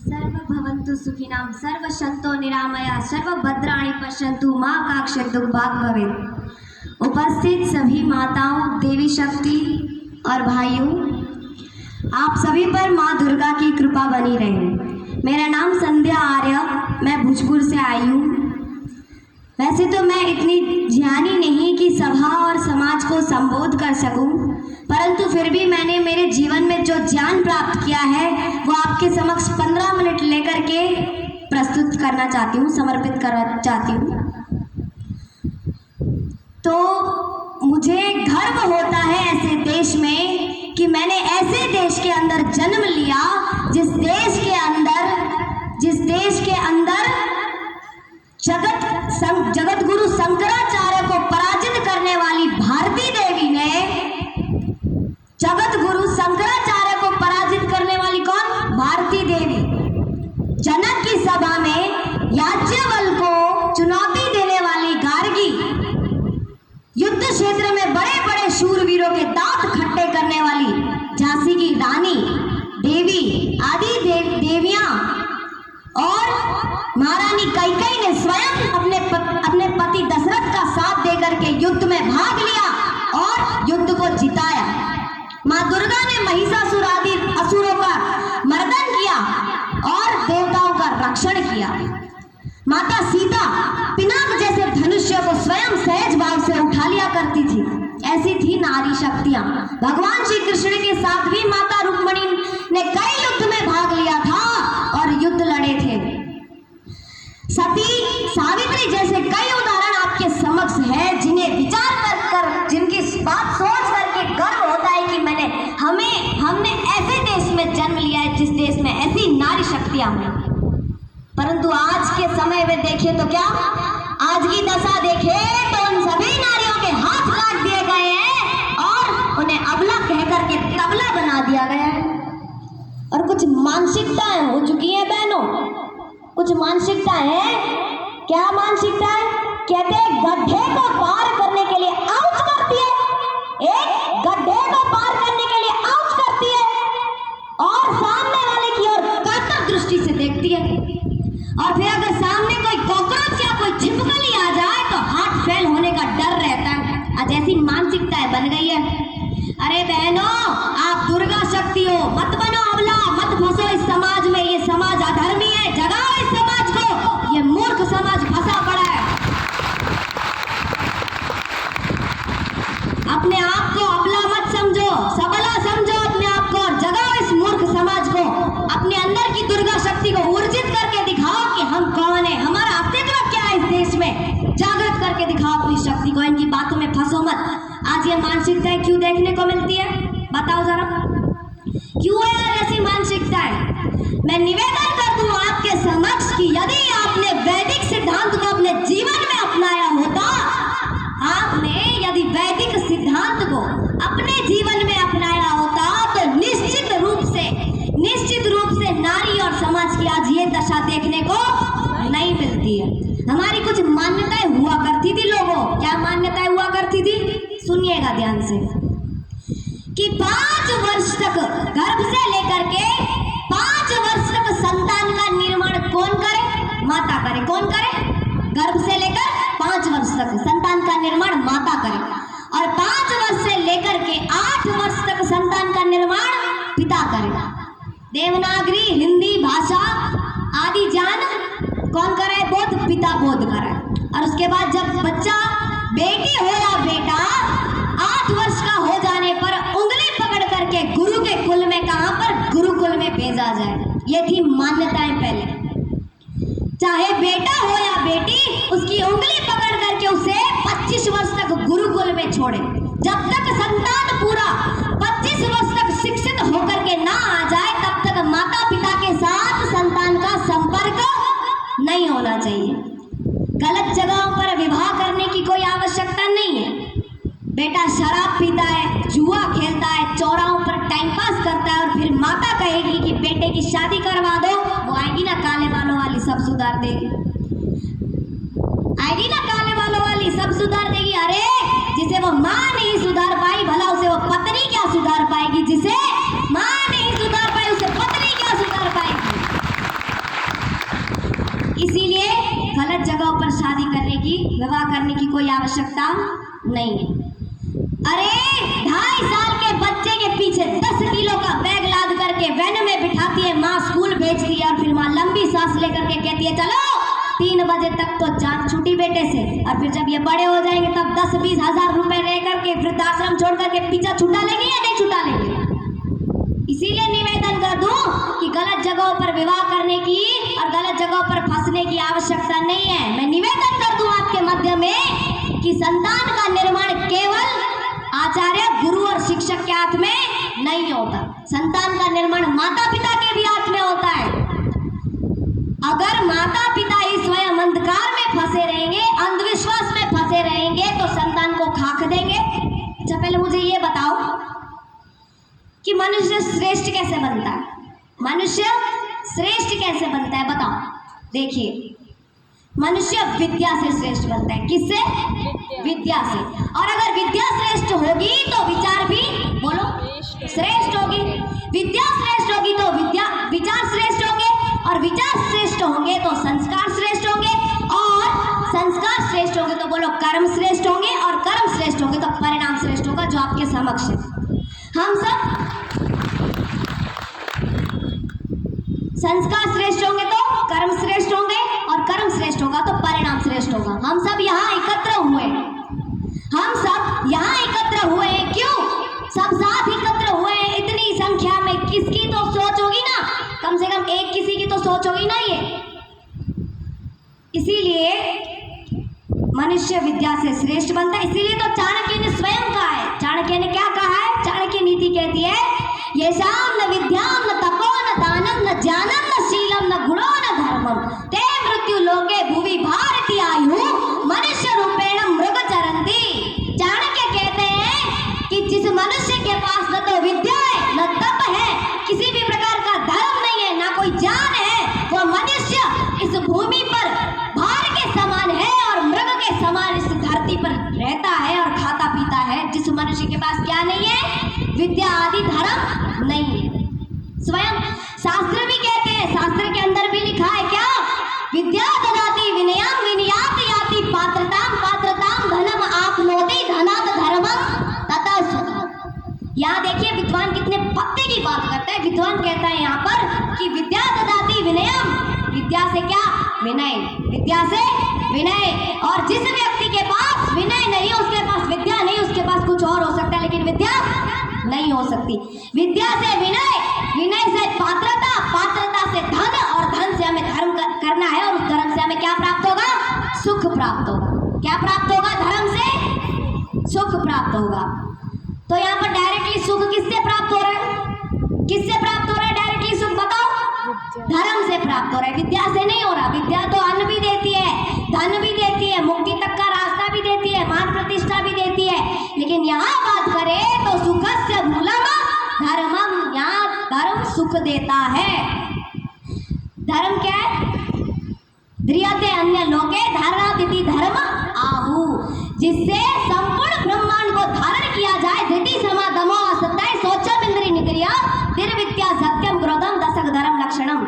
सर्वभवन्तु सुखिनां सर्वसन्तो निरामया सर्वभद्राणि पश्यन्तु मां काक्षत दुर्भाग भवेत्। उपस्थित सभी माताओं, देवी शक्ति और भाइयों, आप सभी पर मां दुर्गा की कृपा बनी रहे। मेरा नाम संध्या आर्य, मैं भोजपुर से आई हूँ। वैसे तो मैं इतनी ज्ञानी नहीं कि सभा और समाज को संबोध कर सकूं, परंतु फिर भी मैंने मेरे जीवन में जो ज्ञान प्राप्त किया है वो आपके समक्ष 15 मिनट लेकर के प्रस्तुत करना चाहती हूँ, समर्पित करना चाहती हूँ। तो मुझे गर्व होता है ऐसे देश में कि मैंने ऐसे देश के अंदर जन्म लिया जिस देश के अंदर जगत गुरु शंकराचार्य को पराजित करने वाली भारती देवी ने, जगत गुरु शंकराचार्य को पराजित करने वाली कौन? भारती देवी। जनक की सभा में याज्ञवल्क्य को चुनौती देने वाली गार्गी, युद्ध क्षेत्र में बड़े बड़े शूरवीरों के दांत खट्टे करने वाली झांसी की रानी देवी आदि देवियां और महारानी कैकेयी ने स्वयं अपने पति दशरथ का साथ देकर के युद्ध में भाग लिया और युद्ध को जिताया। मां दुर्गा ने महिषासुर आदि असुरों का मर्दन किया और देवताओं का रक्षण किया। माता सीता पिनाक जैसे धनुष्य को स्वयं सहज भाव से उठा लिया करती थी। ऐसी थी नारी शक्तियां। भगवान श्री कृष्ण के साथ भी माता रुक्मिणी ने कई युद्ध में भाग लिया था और युद्ध लड़े थे। सती सावित्री जैसे कई उदाहरण आपके समक्ष है, जिन्हें विचार कर जिनकी बात सोच करके गर्व होता है कि हमने ऐसे देश में जन्म लिया है जिस देश में ऐसी नारी शक्तियां हैं। परंतु आज के समय में देखें तो क्या, आज की दशा देखें तो उन सभी नारियों के हाथ काट दिए गए हैं और उन्हें अबला कहकर के तबला बना दिया गया है। और कुछ मानसिकताएं हो चुकी हैं बहनों, कुछ मानसिकता है। क्या मानसिकता है? कहते हैं गड्ढे को पार करने के लिए आउच करती है, एक गड्ढे को पार करने के लिए आउच करती है और सामने वाले की ओर कातर दृष्टि से देखती है। और फिर अगर सामने कोई कॉकरोच या कोई छिपकली आ जाए तो हाथ फेल होने का डर रहता है। आज ऐसी मानसिकता बन गई है। अरे बहनों, आप दुर्गा शक्ति हो, मत बनो अबला, मत फंसो इस समाज में। ये समाज अधर्मी है, जगाओ इस समाज को। ये मूर्ख समाज फंसा पड़ा है। अपने आप को अबला मत समझो, सबला समझो अपने आप को और जगाओ इस मूर्ख समाज को। अपने अंदर की दुर्गा शक्ति को ऊर्जित करके दिखाओ कि हम कौन है, हमारा अस्तित्व क्या है इस देश में। जागृत करके दिखाओ अपनी शक्ति को। इनकी बातों में फंसो मत। आज ये मानसिकताएं क्यों देखने को मिलती है, बताओ जरा, क्यों है यार ऐसी मानसिकताएं? मैं निवेदन कर दूं आपके समक्ष कि यदि आपने वैदिक सिद्धांत को अपने जीवन में अपनाया होता, आपने यदि वैदिक सिद्धांत को अपने जीवन में अपनाया होता तो निश्चित रूप से नारी और समाज की आज ये दशा देखने को नहीं मिलती है। हमारी कुछ मान्यताएं हुआ करती थी लोगों। क्या मान्यताएं हुआ करती थी? सुनिएगा ध्यान से कि 5 वर्ष तक गर्भ से लेकर के 5 वर्ष तक संतान का निर्माण कौन करे? माता करे। कौन करे? गर्भ से लेकर 5 वर्ष तक संतान का निर्माण माता करे और 5 वर्ष से लेकर के 8 वर्ष तक संतान का निर्माण पिता करे। देवनागरी हिंदी भाषा आदि ज्ञान कौन कराए? बोध, पिता बोध कराए। और उसके बाद जब बच्चा बेटी हो या बेटा 8 वर्ष का हो जाने पर उंगली पकड़ करके गुरु के कुल में, कहां पर? गुरुकुल में भेजा जाए। ये थी मान्यताएं पहले। चाहे बेटा हो या बेटी, उसकी उंगली पकड़ करके उसे 25 वर्ष तक गुरुकुल में छोड़े। जब तक संतान पूरा 25 वर्ष तक शिक्षित होकर के ना आ जाए तब तक माता पिता के साथ संतान का संपर्क नहीं होना चाहिए। गलत जगहों पर विवाह करने की कोई आवश्यकता नहीं है। बेटा शराब पीता है, जुआ खेलता है, चौराहों पर टाइम पास करता है और फिर माता कहेगी कि बेटे की शादी करवा दो, वो आएगी ना काले बालों वाली, सब सुधार देगी। आएगी ना काले बालों वाली, सब सुधार देगी। अरे जिसे वो माँ नहीं सुधार पाई, भला उसे वो पत्नी क्या सुधार पाएगी? जिसे माँ नहीं सुधार पाई उसे पत्नी क्या सुधार पाएगी? शादी करने की, विवाह करने की कोई आवश्यकता नहीं है। अरे 2.5 साल के बच्चे के पीछे 10 किलो का बैग लाद करके वैन में बिठाती है माँ, स्कूल भेजती है और फिर माँ लंबी सांस लेकर के कहती है चलो 3 बजे तक तो जान छूटी बेटे से, और फिर जब ये बड़े हो जाएंगे तब 10-20 हजार रुपए रह करके वृद्धाश्रम छोड़ करके पीछा छुटा लेंगे या नहीं छुटा लेंगे। इसीलिए निवेदन कर दूं कि गलत जगहों पर विवाह करने की और गलत जगहों पर फंसने की आवश्यकता नहीं है। मैं निवेदन कर दूं आपके माध्यम में कि संतान का निर्माण केवल आचार्य, गुरु और शिक्षक के हाथ में नहीं होता। संतान का निर्माण माता पिता के भी हाथ में होता है। अगर माता पिता ही स्वयं अंधकार में फंसे रहेंगे, अंधविश्वास में फंसे रहेंगे तो संतान को खाक देंगे। अच्छा पहले मुझे ये बताओ कि मनुष्य श्रेष्ठ कैसे बनता है? मनुष्य श्रेष्ठ कैसे बनता है बताओ। देखिए, मनुष्य विद्या से श्रेष्ठ बनता है। किससे? विद्या से। और अगर विद्या श्रेष्ठ होगी तो विचार भी बोलो श्रेष्ठ होगी। विद्या श्रेष्ठ होगी तो विचार श्रेष्ठ होंगे, और विचार श्रेष्ठ होंगे तो संस्कार श्रेष्ठ होंगे, और संस्कार श्रेष्ठ होंगे तो बोलो कर्म श्रेष्ठ होंगे, और कर्म श्रेष्ठ होंगे तो परिणाम श्रेष्ठ होगा जो आपके समक्ष है। हम सब संस्कार श्रेष्ठ होंगे तो कर्म श्रेष्ठ होंगे, और कर्म श्रेष्ठ होगा तो परिणाम श्रेष्ठ होगा। हम सब यहाँ एकत्र हुए, हम सब यहाँ एकत्र हुए हैं। क्यों? सब साथ एकत्र हुए हैं इतनी संख्या में। किसकी तो सोच होगी ना, कम से कम एक किसी की तो सोच होगी ना ये। इसीलिए मनुष्य विद्या से श्रेष्ठ बनता है। इसीलिए तो चाणक्य ने स्वयं कहा है, चाणक्य ने क्या कहा है? चाणक्य नीति कहती है येषां न विद्यां न तपो न दानं न ज्ञानं न शीलं न गुणो न धर्मं ते मृत्यु लोके भुवि भारती आयु मनुष्य रूपेण मृग चरन्ति। चाणक्य कहते हैं कि जिस मनुष्य के पास न तो विद्या है, न तप है, किसी भी प्रकार का धर्म नहीं है, ना कोई ज्ञान है, वो मनुष्य इस भूमि पर भार के समान है और मृग के समान इस धरती पर रहता है और खाता पीता है। जिस मनुष्य के पास क्या नहीं है? विद्या आदि धर्म नहीं है। स्वयं शास्त्र भी कहते हैं, शास्त्र के अंदर भी लिखा है क्या? विद्या ददाति विनयं विनयात याति पात्रतां पात्रतां धनम आपनोति धनात् धर्मं तथा सुखम्। यहाँ देखिए विद्वान कितने पक्के की बात करता है। विद्वान कहता है यहाँ पर कि विद्या ददाति विनयं, विद्या से क्या? विनय। विद्या से विनय। और जिस व्यक्ति के पास विनय नहीं, उसके पास विद्या नहीं, उसके पास कुछ और हो सकता है लेकिन विद्या नहीं हो सकती। विद्या से विनय, विनय से पात्रता, पात्रता से धन, और धन से हमें धर्म करना है, और उस धर्म से हमें क्या प्राप्त होगा? सुख प्राप्त होगा। क्या प्राप्त होगा? धर्म से सुख प्राप्त होगा। तो यहाँ पर डायरेक्टली सुख किससे प्राप्त हो रहा है? किससे प्राप्त हो रहा है डायरेक्टली सुख? बताओ। धर्म से प्राप्त हो रहा है, विद्या से नहीं हो रहा। विद्या तो अन्न भी देती है, धन भी देती है, मुक्ति तक का रास्ता भी देती है, मान प्रतिष्ठा भी देती है, लेकिन यहाँ बात करें तो सुखस्य मूलम धर्मम। यहाँ धर्म सुख देता है। धर्म क्या है? ध्रियते अन्य लोके धारणातिथि धर्म आहु, जिससे संपूर्ण ब्रह्मांड को धारण किया जाए। धृति समाधमो असत्य सोचम इंद्रिय निग्रह निर्विद्या सत्यम क्रोधम दशक धर्म लक्षणम।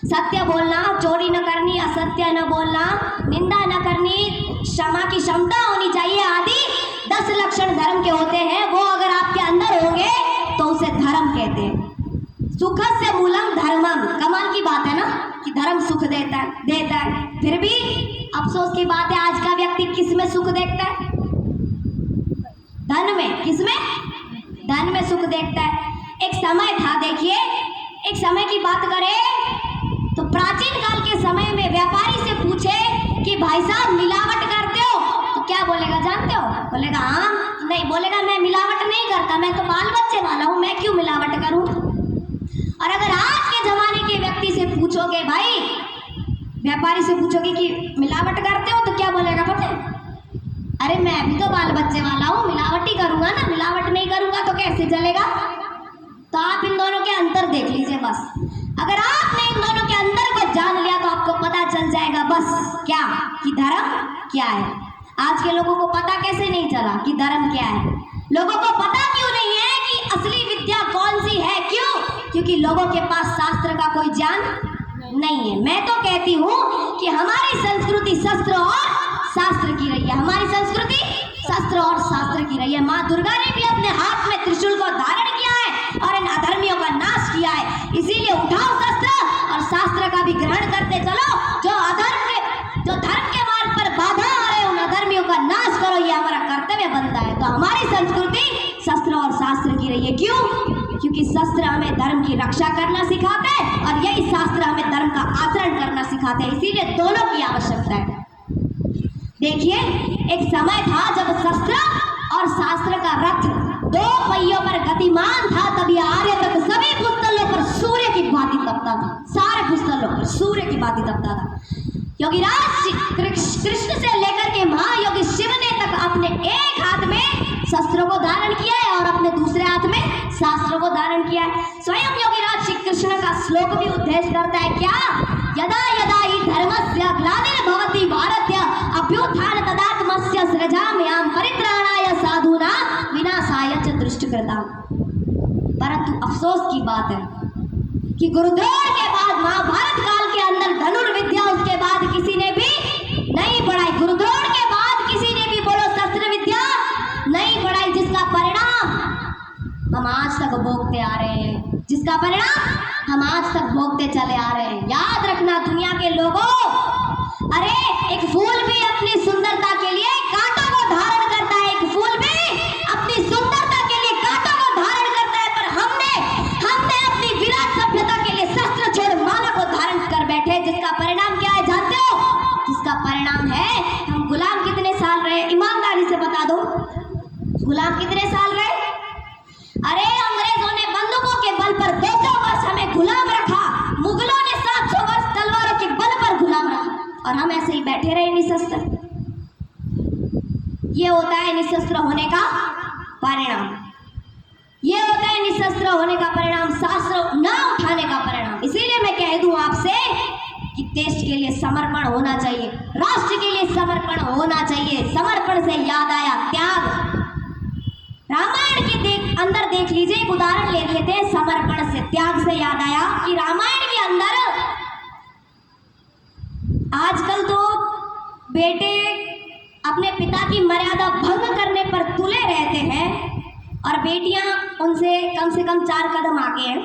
सत्य बोलना, चोरी न करनी, असत्य न बोलना, निंदा न करनी, क्षमा की क्षमता होनी चाहिए, आदि 10 लक्षण धर्म के होते हैं। वो अगर आपके अंदर होंगे तो उसे धर्म कहते हैं। सुखस्य मूलम धर्मम। कमाल की बात है ना कि धर्म सुख देता है। फिर भी अफसोस की बात है, आज का व्यक्ति किस में सुख देखता है? धन में। किस में? धन में सुख देखता है। एक समय था, देखिए एक समय की बात करें तो प्राचीन काल के समय में व्यापारी से पूछे कि भाई साहब मिलावट करते हो? तो क्या बोलेगा जानते हो? बोलेगा हाँ। नहीं, बोलेगा मैं मिलावट नहीं करता, मैं तो बाल बच्चे वाला हूँ, मैं क्यों मिलावट करूँ। और अगर आज के जमाने के व्यक्ति से पूछोगे, भाई व्यापारी से पूछोगे कि मिलावट करते हो, तो क्या बोलेगा पता है? अरे मैं भी तो बाल बच्चे वाला हूँ, मिलावट ही करूँगा ना, मिलावट नहीं करूँगा तो कैसे चलेगा। तो आप इन दोनों के अंतर देख लीजिए बस। अगर आपने इन दोनों के अंतर को जान लिया तो आपको पता चल जाएगा बस क्या कि धर्म क्या है। आज के लोगों को पता कैसे नहीं चला कि धर्म क्या है? लोगों को पता क्यों नहीं है कि असली विद्या कौन सी है? क्यों? क्योंकि लोगों के पास शास्त्र का कोई ज्ञान नहीं है। मैं तो कहती हूँ कि हमारी संस्कृति शस्त्र और शास्त्र की रही है, हमारी संस्कृति शस्त्र और शास्त्र की रही है। माँ दुर्गा ने भी अपने हाथ में त्रिशूल को धारण किया है और इन अधर्मियों का नाश किया है। इसीलिए उठाओ शस्त्र और शास्त्र का भी ग्रहण करते चलो। जो धर्म के मार्ग पर बाधा आ रहे उन अधर्मियों का नाश करो, ये हमारा कर्तव्य बनता है। तो हमारी संस्कृति शस्त्र और शास्त्र की रही है। क्यों? क्योंकि शस्त्र हमें धर्म की रक्षा करना सिखाते हैं और यही शास्त्र हमें धर्म का आचरण करना सिखाते हैं। इसीलिए दोनों की आवश्यकता है। देखिए, एक समय था जब शस्त्र और शास्त्र का रथ दो पहियों पर गतिमान था, तभी आर्य तक सभी भूस्थलों पर सूर्य की भांति तपता था। सारे भूस्थलों पर सूर्य की भांति तपता था। योगीराज कृष्ण से लेकर के महायोगी शिव ने तक अपने एक हाथ में शस्त्रों को धारण किया है और अपने दूसरे हाथ में शास्त्रों को धारण किया है। स्वयं योगीराज श्री कृष्ण का श्लोक भी उद्देश्य करता है क्या? यदा यदा हि धर्मस्य ग्लानिर्भवति भारतस्य अभ्युत्थान तदात्मस्य सृजाम्यहं परित्राणाय साधूनां विनाशाय च दुष्कृताम्। परंतु अफसोस की बात है कि गुरुद्रोण के बाद महाभारत काल के अंदर धनुर्विद्या उसके बाद किसी ने भी नहीं पढ़ाई। गुरुद्रोण के बाद किसी ने भी बोलो शस्त्र विद्या नहीं पढ़ाई, जिसका परिणाम हम आज तक भोगते आ रहे हैं, जिसका परिणाम हम आज तक भोगते चले आ रहे हैं। याद रखना दुनिया के लोगों, अरे एक फूल भी अपनी सुंदरता के लिए कांटों को धारण करता है, एक फूल भी अपनी सुंदरता के लिए कांटों को धारण करता है। पर हमने अपनी विराट सभ्यता के लिए शस्त्र छोड़ माला को धारण कर बैठे, जिसका परिणाम क्या है जानते हो? जिसका परिणाम है हम गुलाम कितने साल रहे? ईमानदारी से बता दो, गुलाम कितने साल रहे? अरे अंग्रेजों ने बंदूकों के बल पर 200 वर्ष हमें गुलाम रखा, मुगलों ने 700 वर्ष तलवारों के बल पर गुलाम रखा और हम ऐसे ही बैठे रहे निशस्त्र। ये होता है निशस्त्र होने का परिणाम, ये होता है निशस्त्र होने का परिणाम, शास्त्र ना उठाने का परिणाम। इसीलिए मैं कह दूं आपसे कि देश के लिए समर्पण होना चाहिए, राष्ट्र के लिए समर्पण होना चाहिए। समर्पण से याद आया त्याग। रामायण के अंदर देख लीजिए, एक उदाहरण ले लेते हैं समर्पण से, त्याग से याद आया कि रामायण के अंदर आजकल तो बेटे अपने पिता की मर्यादा भंग करने पर तुले रहते हैं और बेटियां उनसे कम से कम 4 कदम आगे हैं।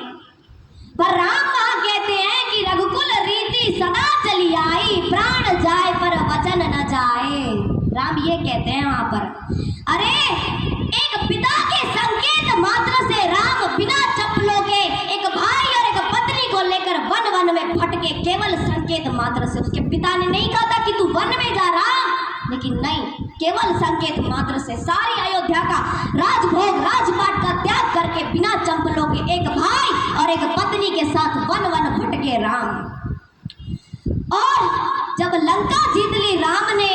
पर राम वहां कहते हैं कि रघुकुल रीति सदा चली आई, प्राण जाए पर वचन न जाए। राम ये कहते हैं वहां पर। अरे एक पिता के संकेत मात्र से राम बिना चप्पलों के एक भाई और एक पत्नी को लेकर वन वन में भटके, केवल संकेत मात्र से। उसके पिता ने नहीं कहा था कि तू वन में जा राम, लेकिन नहीं, केवल संकेत मात्र से सारी अयोध्या का राजभोग राजपाट का त्याग करके बिना चप्पलों के एक भाई और एक पत्नी के साथ वन वन भटके राम। और जब लंका जीत ली राम ने,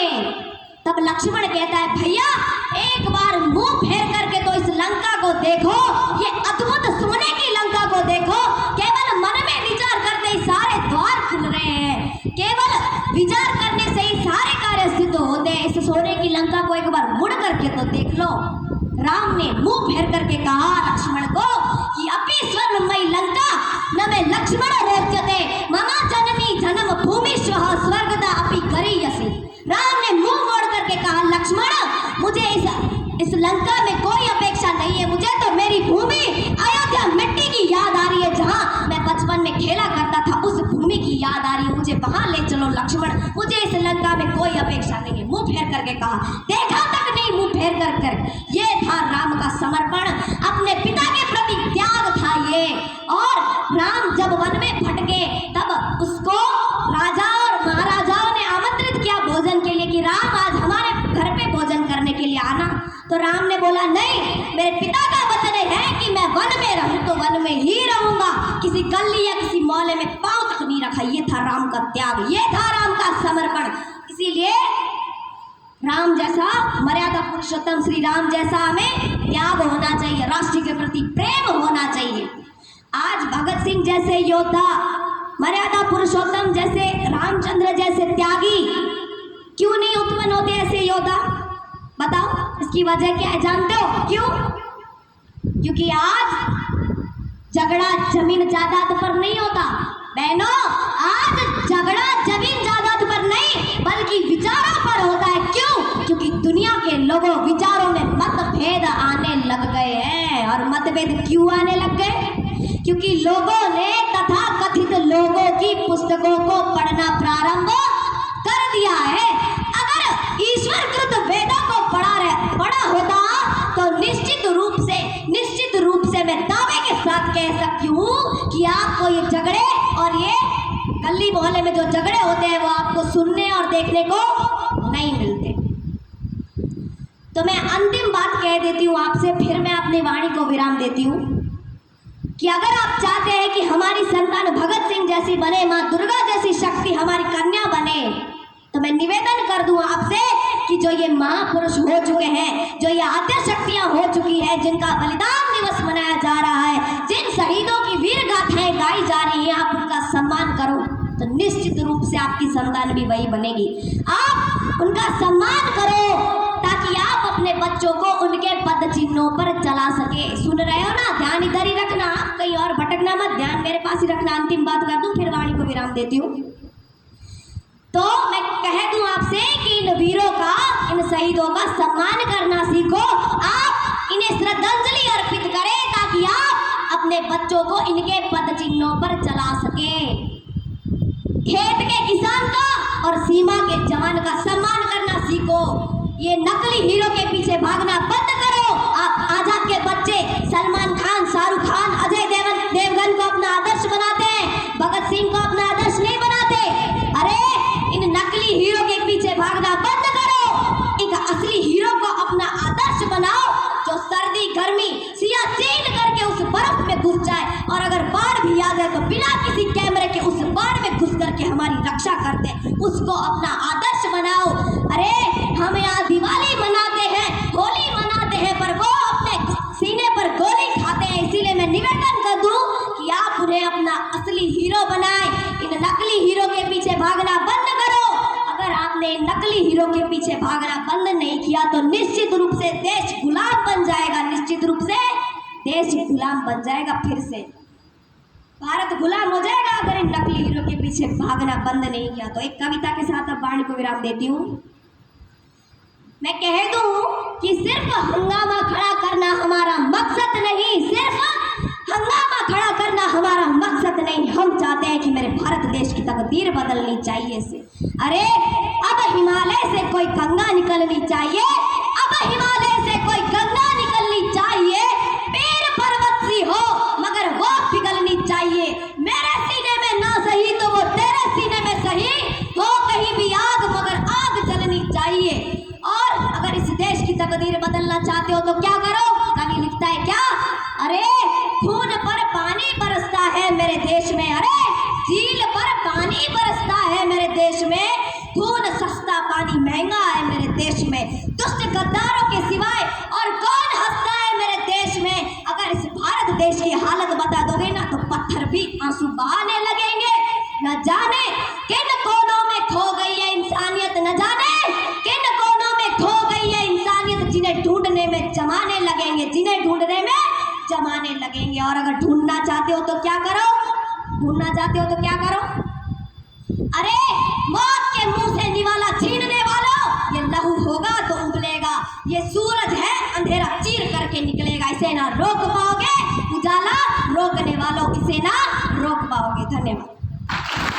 तब लक्ष्मण कहता है भैया एक बार मुंह फेर करके तो इस लंका को देखो, ये अद्भुत सोने की लंका को देखो। केवल मन में विचार करते ही सारे द्वार खुल रहे हैं, केवल विचार करने से ही सारे कार्य सिद्ध होते हैं। इस सोने की लंका को एक बार मुड़ करके तो देख लो। राम ने मुंह फेर करके कहा लक्ष्मण को कि अपि स्वर्णमयी लंका न में लक्ष्मण रोचते मम जननी जन्म भूमि स्वर्गदा अपि करीयसि। राम ने मुंह मोड़ करके कहा लक्ष्मण मुझे इस लंका में कोई अपेक्षा नहीं है, मुझे तो मेरी भूमि अयोध्या मिट्टी की याद आ रही है, जहाँ मैं बचपन में खेला करता था उस भूमि की याद आ रही है, मुझे वहां ले चलो लक्ष्मण, मुझे इस लंका में कोई अपेक्षा नहीं है। मुंह फेर करके कहा, देखा तक नहीं मुंह फेर कर। ये था राम का समर्पण, अपने पिता के प्रति त्याग था ये। और राम जब वन में भटके तब उसको राजा और महाराजाओं ने आमंत्रित किया भोजन के लिए कि राम आज हमारे घर पे भोजन करने के लिए आना। तो राम ने बोला नहीं, मेरे पिता का वचन है कि मैं वन में रहूं तो वन में ही रहूंगा, किसी गली या किसी मोहल्ले में पांव तक नहीं रखा। ये था राम का त्याग, ये था राम का समर्पण। इसीलिए राम जैसा मर्यादा पुरुषोत्तम श्री राम जैसा हमें त्याग होना चाहिए, राष्ट्र के प्रति प्रेम होना चाहिए। आज भगत सिंह जैसे योद्धा, मर्यादा पुरुषोत्तम जैसे, रामचंद्र जैसे त्यागी क्यों नहीं उत्पन्न होते ऐसे योद्धा? बताओ इसकी वजह क्या है जानते हो? क्यों? क्योंकि आज झगड़ा जमीन जायदाद पर नहीं होता, बहनों, आज झगड़ा जमीन जायदाद पर नहीं बल्कि विचारों पर होता है। क्यों? क्योंकि दुनिया के लोगों विचारों में मतभेद आने लग गए हैं। और मतभेद क्यों आने लग गए? क्योंकि लोगों ने तथाकथित लोगों की पुस्तकों को पढ़ना प्रारंभ कर दिया है। अगर ईश्वरकृत वेदों को पढ़ा होता तो निश्चित रूप से मैं दावे के साथ कह सकती हूँ कि आपको ये झगड़े और ये गली मोहल्ले में जो झगड़े होते हैं वो आपको सुनने और देखने को नहीं मिलते। तो मैं अंतिम बात कह देती हूँ आपसे, फिर मैं अपनी वाणी को विराम देती हूँ कि अगर आप चाहते हैं कि हमारी संतान भगत सिंह जैसी बने, माँ दुर्गा जैसी शक्ति हमारी कन्या बने, तो मैं निवेदन कर दूं आपसे कि जो ये महापुरुष हो चुके हैं, जो ये आद्य शक्तियां हो चुकी है, जिनका बलिदान दिवस मनाया जा रहा है, जिन शहीदों की वीर गाथाएं गाई जा रही है, आप उनका सम्मान करो तो निश्चित रूप से आपकी संतान भी वही बनेगी। आप उनका सम्मान करो ताकि आप अपने बच्चों को उनके पद चिन्हों पर चला सके। सुन रहे हो ना? ध्यान इधर ही रखना, आप कहीं और भटकना मत, ध्यान मेरे पास ही रखना। अंतिम बात कर दूं, फिर वाणी को विराम देती हूँ। तो मैं कह दूं आपसे कि इन वीरों का, इन शहीदों का सम्मान करना सीखो। आप इन्हें श्रद्धांजलि अर्पित करें ताकि आप अपने बच्चों को इनके पद चिन्हों पर चला सकें। खेत के किसान का और सीमा के जवान का सम्मान करना सीखो। ये नकली हीरो के पीछे भागना बंद करो। आप आजाद के बच्चे सलमान खान, शाहरुख खान, अजय देवगन को अपना आदर्श बनाते हैं, भगत सिंह को अपना आदर्श नहीं बनाते। अरे इन नकली हीरो के पीछे भागना बंद करो। एक असली हीरो को अपना आदर्श बनाओ जो सर्दी गर्मी सियाचिन करके उस बर्फ में घुस जाए, और अगर बाढ़ भी आ जाए तो बिना किसी कैमरे के उस बाढ़ में घुस करके हमारी रक्षा करते, उसको अपना आदर्श बनाओ। अरे हम यहाँ दिवाली मनाते हैं, होली मनाते हैं, पर वो अपने सीने पर गोली खाते हैं। इसीलिए मैं निवेदन कर दूं कि आप उन्हें अपना असली हीरो बनाएं। इन नकली हीरो के पीछे भागना बंद करो। अगर आपने नकली हीरो के पीछे भागना बंद नहीं किया तो निश्चित रूप से देश गुलाम बन जाएगा। निश्चित रूप से देश गुलाम बन जाएगा। फिर से भारत गुलाम हो जाएगा अगर इन नकली हीरो के पीछे भागना बंद नहीं किया तो। एक कविता के साथ अब वाणी को विराम देती हूँ। मैं कह दूं कि सिर्फ हंगामा खड़ा करना हमारा मकसद नहीं, सिर्फ हंगामा खड़ा करना हमारा मकसद नहीं। हम चाहते हैं कि मेरे भारत देश की तकदीर बदलनी चाहिए से। अरे अब हिमालय से कोई गंगा निकलनी चाहिए, अब हिमालय से कोई गंगा निकलनी चाहिए। पेड़ पर्वत सी हो मगर वो पिघलनी चाहिए। मेरे सीने में ना सही तो वो तेरे सीने में सही हो, कहीं भी आग मगर आग जलनी चाहिए। और अगर इस देश की तकदीर बदलना चाहते हो तो क्या करो? कवि लिखता है क्या? अरे खून पर पानी बरसता है मेरे देश में, अरे झील पर पानी बरसता है मेरे देश में, खून सस्ता पानी महंगा है मेरे देश में। दुष्ट गद्दारों के सिवाय और कौन हंसता है मेरे देश में? अगर इस भारत देश की हालत बता दोगे ना तो पत्थर भी आंसू बहाने लगेंगे। न जाने किन कोनों में खो गई है इंसानियत, न जाने किन कोनों में खो गई है इंसानियत, जिन्हें ढूंढने में जमाने लगेंगे, जिन्हें ढूंढने में जमाने लगेंगे। और अगर ढूंढना चाहते हो तो क्या करो? ढूंढना चाहते हो तो क्या करो? अरे मौत के मुंह से निवाला छीनने वालों, ये लहू होगा तो उबलेगा, ये सूरज है अंधेरा चीर करके निकलेगा। इसे ना रोक पाओगे, उजाला रोकने वालों इसे ना रोक पाओगे। धन्यवाद।